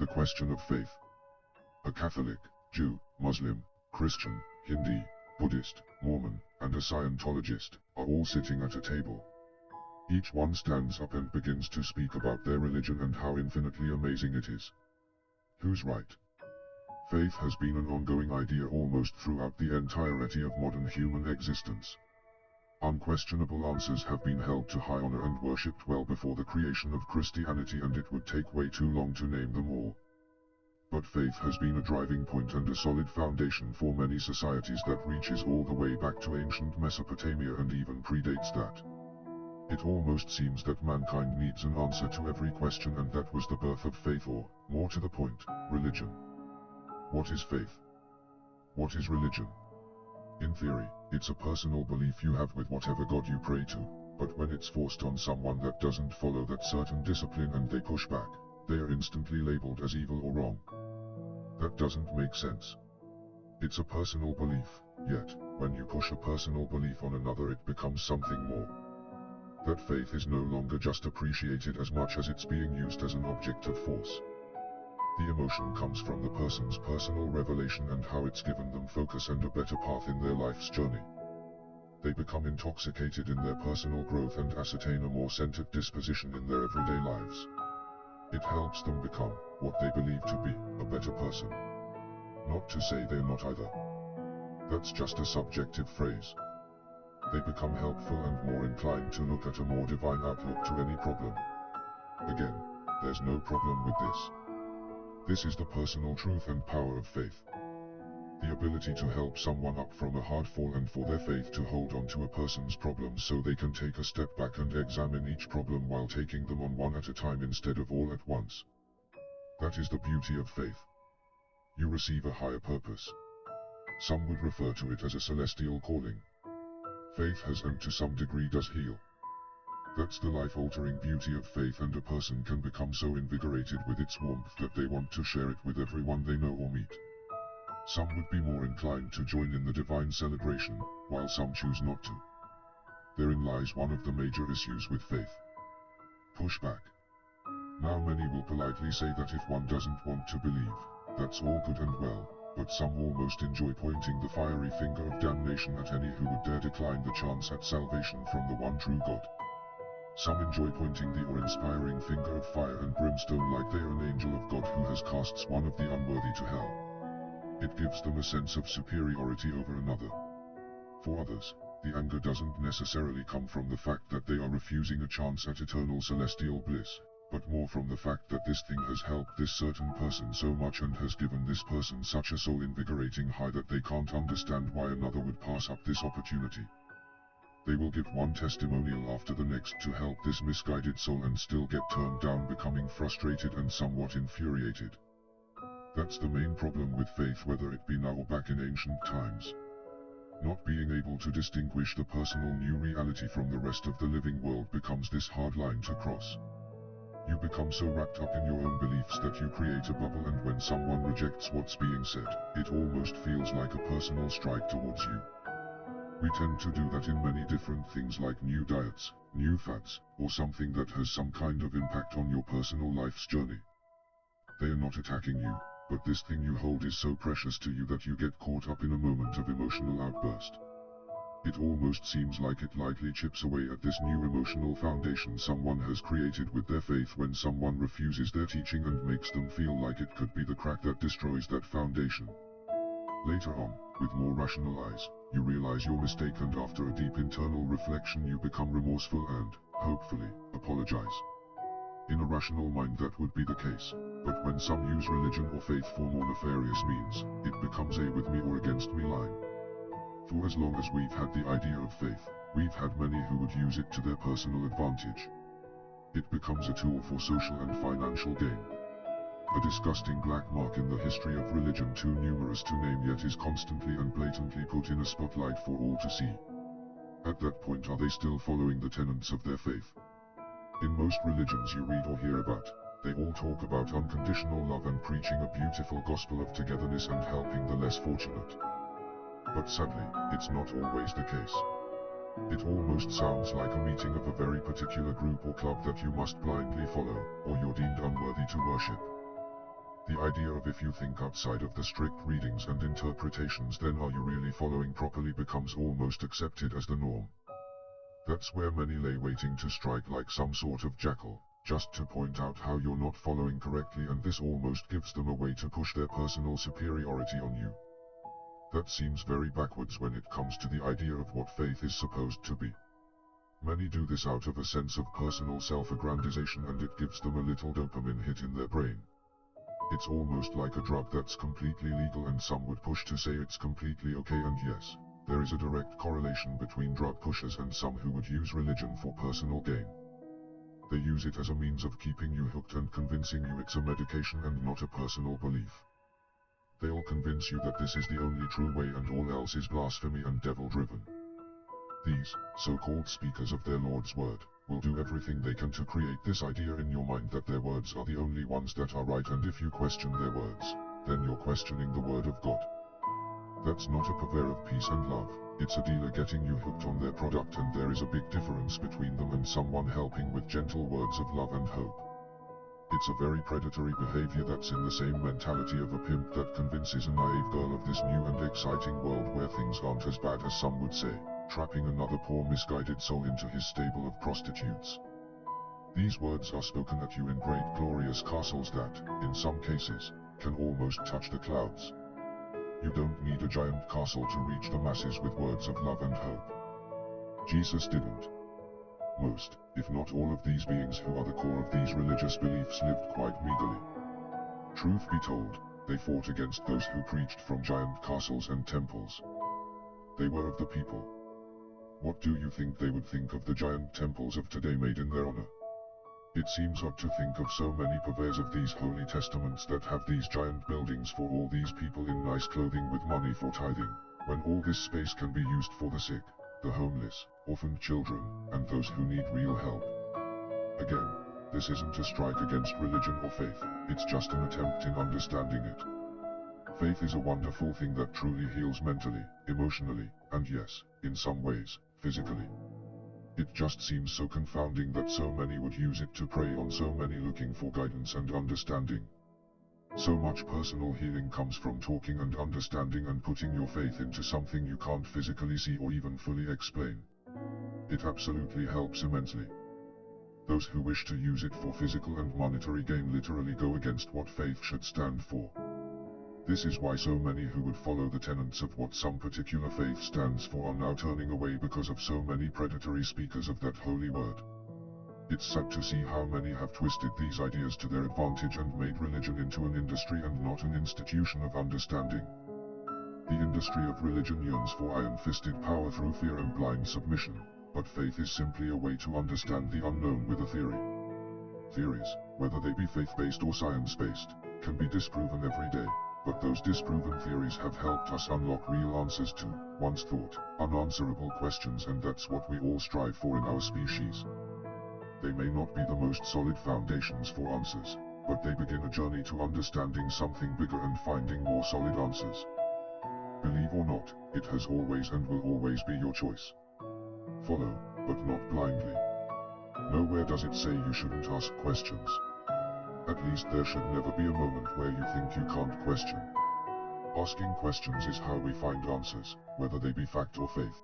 The question of faith. A Catholic, Jew, Muslim, Christian, Hindu, Buddhist, Mormon, and a Scientologist are all sitting at a table. Each one stands up and begins to speak about their religion and how infinitely amazing it is. Who's right? Faith has been an ongoing idea almost throughout the entirety of modern human existence. Unquestionable answers have been held to high honor and worshipped well before the creation of Christianity, and it would take way too long to name them all. But faith has been a driving point and a solid foundation for many societies that reaches all the way back to ancient Mesopotamia and even predates that. It almost seems that mankind needs an answer to every question, and that was the birth of faith, or, more to the point, religion. What is faith? What is religion? In theory, it's a personal belief you have with whatever God you pray to, but when it's forced on someone that doesn't follow that certain discipline and they push back, they are instantly labeled as evil or wrong. That doesn't make sense. It's a personal belief, yet, when you push a personal belief on another, it becomes something more. That faith is no longer just appreciated as much as it's being used as an object of force. The emotion comes from the person's personal revelation and how it's given them focus and a better path in their life's journey. They become intoxicated in their personal growth and ascertain a more centered disposition in their everyday lives. It helps them become what they believe to be a better person. Not to say they're not either. That's just a subjective phrase. They become helpful and more inclined to look at a more divine outlook to any problem. Again, there's no problem with this. This is the personal truth and power of faith. The ability to help someone up from a hard fall, and for their faith to hold on to a person's problems so they can take a step back and examine each problem while taking them on one at a time instead of all at once. That is the beauty of faith. You receive a higher purpose. Some would refer to it as a celestial calling. Faith has, and to some degree does, heal. That's the life-altering beauty of faith, and a person can become so invigorated with its warmth that they want to share it with everyone they know or meet. Some would be more inclined to join in the divine celebration, while some choose not to. Therein lies one of the major issues with faith. Pushback. Now many will politely say that if one doesn't want to believe, that's all good and well, but some almost enjoy pointing the fiery finger of damnation at any who would dare decline the chance at salvation from the one true God. Some enjoy pointing the awe-inspiring finger of fire and brimstone like they are an angel of God who has cast one of the unworthy to hell. It gives them a sense of superiority over another. For others, the anger doesn't necessarily come from the fact that they are refusing a chance at eternal celestial bliss, but more from the fact that this thing has helped this certain person so much and has given this person such a soul-invigorating high that they can't understand why another would pass up this opportunity. They will give one testimonial after the next to help this misguided soul and still get turned down, becoming frustrated and somewhat infuriated. That's the main problem with faith, whether it be now or back in ancient times. Not being able to distinguish the personal new reality from the rest of the living world becomes this hard line to cross. You become so wrapped up in your own beliefs that you create a bubble, and when someone rejects what's being said, it almost feels like a personal strike towards you. We tend to do that in many different things like new diets, new fads, or something that has some kind of impact on your personal life's journey. They are not attacking you, but this thing you hold is so precious to you that you get caught up in a moment of emotional outburst. It almost seems like it lightly chips away at this new emotional foundation someone has created with their faith when someone refuses their teaching and makes them feel like it could be the crack that destroys that foundation. Later on, with more rational eyes, you realize your mistake, and after a deep internal reflection you become remorseful and, hopefully, apologize. In a rational mind that would be the case, but when some use religion or faith for more nefarious means, it becomes a with me or against me line. For as long as we've had the idea of faith, we've had many who would use it to their personal advantage. It becomes a tool for social and financial gain. A disgusting black mark in the history of religion too numerous to name, yet is constantly and blatantly put in a spotlight for all to see. At that point, are they still following the tenets of their faith? In most religions you read or hear about, they all talk about unconditional love and preaching a beautiful gospel of togetherness and helping the less fortunate. But sadly, it's not always the case. It almost sounds like a meeting of a very particular group or club that you must blindly follow, or you're deemed unworthy to worship. The idea of if you think outside of the strict readings and interpretations, then are you really following properly, becomes almost accepted as the norm. That's where many lay waiting to strike like some sort of jackal, just to point out how you're not following correctly, and this almost gives them a way to push their personal superiority on you. That seems very backwards when it comes to the idea of what faith is supposed to be. Many do this out of a sense of personal self-aggrandization, and it gives them a little dopamine hit in their brain. It's almost like a drug that's completely legal, and some would push to say it's completely okay, and yes, there is a direct correlation between drug pushers and some who would use religion for personal gain. They use it as a means of keeping you hooked and convincing you it's a medication and not a personal belief. They'll convince you that this is the only true way and all else is blasphemy and devil-driven. These so-called speakers of their Lord's word will do everything they can to create this idea in your mind that their words are the only ones that are right, and if you question their words, then you're questioning the word of God. That's not a purveyor of peace and love, it's a dealer getting you hooked on their product, and there is a big difference between them and someone helping with gentle words of love and hope. It's a very predatory behavior that's in the same mentality of a pimp that convinces a naive girl of this new and exciting world where things aren't as bad as some would say, trapping another poor misguided soul into his stable of prostitutes. These words are spoken at you in great glorious castles that, in some cases, can almost touch the clouds. You don't need a giant castle to reach the masses with words of love and hope. Jesus didn't. Most, if not all of these beings who are the core of these religious beliefs lived quite meagerly. Truth be told, they fought against those who preached from giant castles and temples. They were of the people. What do you think they would think of the giant temples of today made in their honor? It seems odd to think of so many purveyors of these holy testaments that have these giant buildings for all these people in nice clothing with money for tithing, when all this space can be used for the sick, the homeless, orphaned children, and those who need real help. Again, this isn't a strike against religion or faith, it's just an attempt in understanding it. Faith is a wonderful thing that truly heals mentally, emotionally, and yes, in some ways, physically. It just seems so confounding that so many would use it to prey on so many looking for guidance and understanding. So much personal healing comes from talking and understanding and putting your faith into something you can't physically see or even fully explain. It absolutely helps immensely. Those who wish to use it for physical and monetary gain literally go against what faith should stand for. This is why so many who would follow the tenets of what some particular faith stands for are now turning away because of so many predatory speakers of that holy word. It's sad to see how many have twisted these ideas to their advantage and made religion into an industry and not an institution of understanding. The industry of religion yearns for iron-fisted power through fear and blind submission, but faith is simply a way to understand the unknown with a theory. Theories, whether they be faith-based or science-based, can be disproven every day. But those disproven theories have helped us unlock real answers to, once thought, unanswerable questions, and that's what we all strive for in our species. They may not be the most solid foundations for answers, but they begin a journey to understanding something bigger and finding more solid answers. Believe or not, it has always and will always be your choice. Follow, but not blindly. Nowhere does it say you shouldn't ask questions. At least there should never be a moment where you think you can't question. Asking questions is how we find answers, whether they be fact or faith.